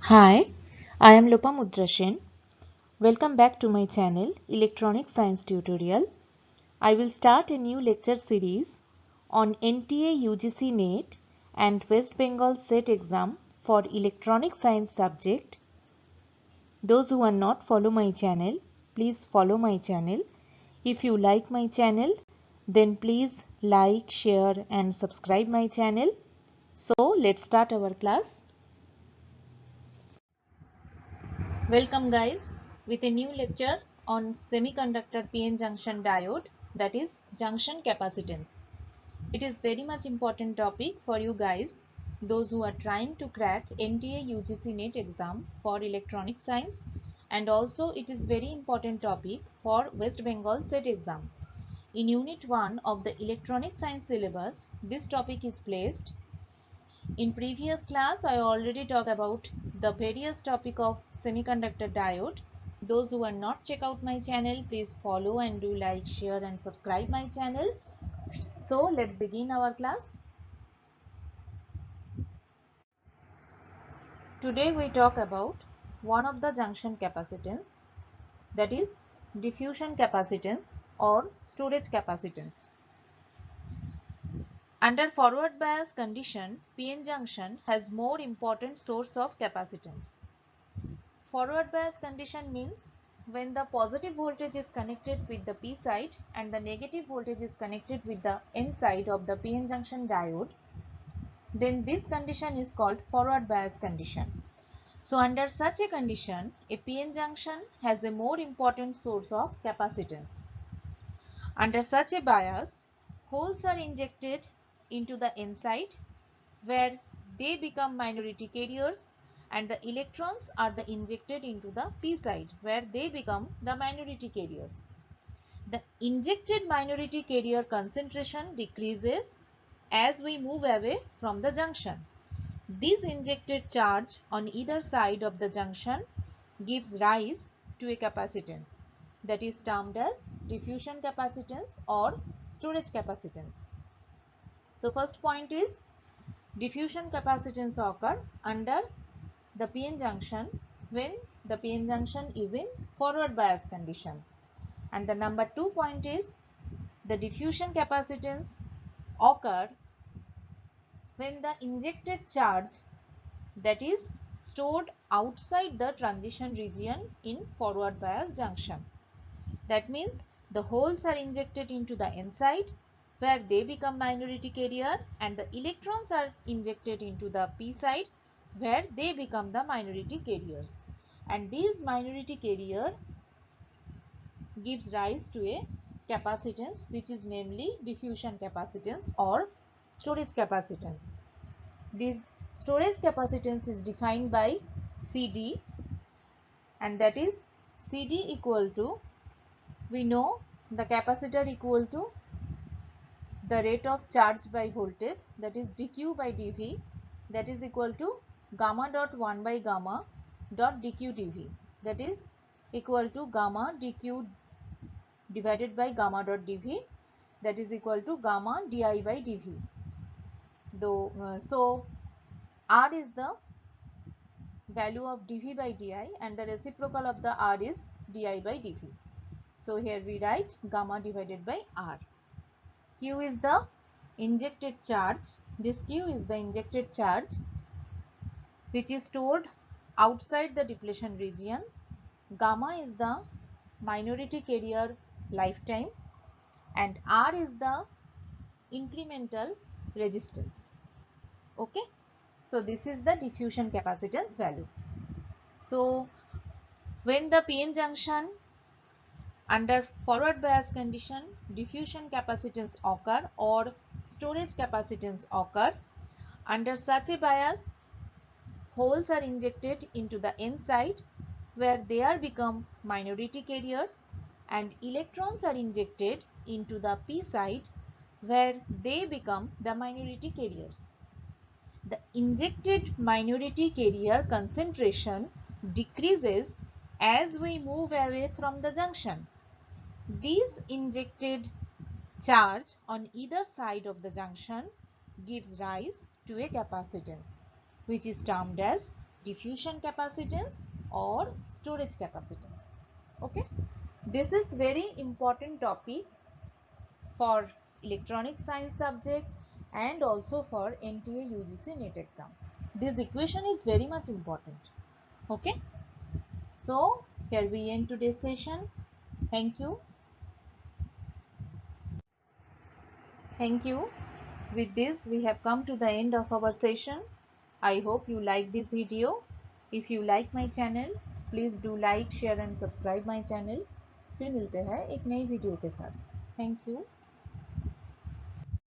Hi, I am Lopamuddra Sen. Welcome back to my channel Electronic Science Tutorial. I will start a new lecture series on NTA UGC NET and West Bengal SET exam for Electronic Science subject. Those who are not follow my channel, please follow my channel. If you like my channel, then please like, share and subscribe my channel. So let's start our class. Welcome guys with a new lecture on semiconductor PN junction diode, that is junction capacitance. It is very much important topic for you guys, those who are trying to crack NTA UGC NET exam for electronic science, and also it is very important topic for West Bengal SET exam. In unit 1 of the electronic science syllabus, this topic is placed. In previous class, I already talked about the various topic of semiconductor diode. Those who are not check out my channel, please follow and do like, share and subscribe my channel. So let's begin our class. Today we talk about one of the junction capacitance, that is diffusion capacitance or storage capacitance. Under forward bias condition, PN junction has more important source of capacitance. Forward bias condition means when the positive voltage is connected with the P side and the negative voltage is connected with the N side of the PN junction diode, then this condition is called forward bias condition. So under such a condition, a PN junction has a more important source of capacitance. Under such a bias, holes are injected into the N side where they become minority carriers, and the electrons are injected into the P side where they become the minority carriers. The injected minority carrier concentration decreases as we move away from the junction. This injected charge on either side of the junction gives rise to a capacitance that is termed as diffusion capacitance or storage capacitance. So first point is diffusion capacitance occur under the PN junction when the PN junction is in forward bias condition. And the number 2 point is the diffusion capacitance occur when the injected charge that is stored outside the transition region in forward bias junction. That means the holes are injected into the N side where they become minority carrier, and the electrons are injected into the P side where they become the minority carriers. And these minority carrier gives rise to a capacitance which is namely diffusion capacitance or storage capacitance. This storage capacitance is defined by CD, and that is CD equal to, we know the capacitor equal to the rate of charge by voltage, that is dq by dV, that is equal to gamma dot 1 by gamma dot dq dV, that is equal to gamma dq divided by gamma dot dV, that is equal to gamma di by dV. So R is the value of dV by di and the reciprocal of the R is di by dV. So here we write gamma divided by R. Q is the injected charge. This Q is the injected charge which is stored outside the depletion region. Gamma is the minority carrier lifetime and R is the incremental resistance. Okay, so this is the diffusion capacitance value. So when the PN junction under forward bias condition, diffusion capacitance occur or storage capacitance occur. Under such a bias, holes are injected into the N side where they are become minority carriers, and electrons are injected into the P side where they become the minority carriers. The injected minority carrier concentration decreases as we move away from the junction. This injected charge on either side of the junction gives rise to a capacitance which is termed as diffusion capacitance or storage capacitance. Okay, this is very important topic for electronic science subject and also for NTA UGC NET exam. This equation is very much important. Okay, so here we end today's session. Thank you. Thank you. With this, we have come to the end of our session. I hope you like this video. If you like my channel, please do like, share and subscribe my channel. फिर मिलते हैं एक नई video के साथ. Thank you.